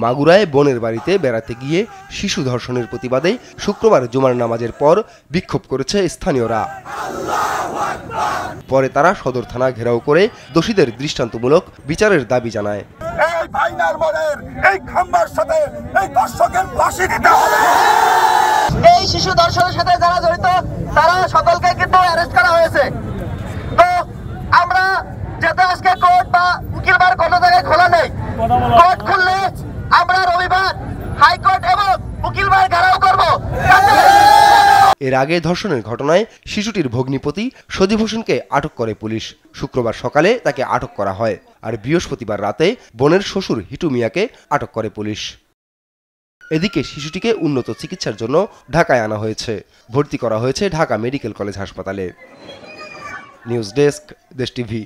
মাগুরায় বোনের বাড়িতে বেড়াতে গিয়ে শিশু ধর্ষণের প্রতিবাদে শুক্রবার জুমার নামাজের পর বিক্ষোভ করেছে স্থানীয়রা। পরে তারা সদর থানা ঘেরাও করে দোষীদের দৃষ্টান্তমূলক বিচারের দাবি জানায়। এই শিশু ধর্ষণের সাথে যারা জড়িত তারা সকলকে কিন্তু অ্যারেস্ট করা হয়েছে। তো আমরা যেহেতু আজকে কোর্ট বা উকিল বার কোনো জায়গায় খোলা নেই, কোর্ট খুললে আমরা রবিবার হাইকোর্ট এবং উকিল বার ঘেরাও করব। এর আগে ধর্ষণের ঘটনায় শিশুটির ভগ্নিপতি সজীব হোসেনকে আটক করে পুলিশ। শুক্রবার সকালে তাকে আটক করা হয়, আর বৃহস্পতিবার রাতে বোনের শ্বশুর হিটু মিয়াকে আটক করে পুলিশ। এদিকে শিশুটিকে উন্নত চিকিৎসার জন্য ঢাকায় আনা হয়েছে, ভর্তি করা হয়েছে ঢাকা মেডিকেল কলেজ হাসপাতালে। নিউজ ডেস্ক, দেশ টিভি।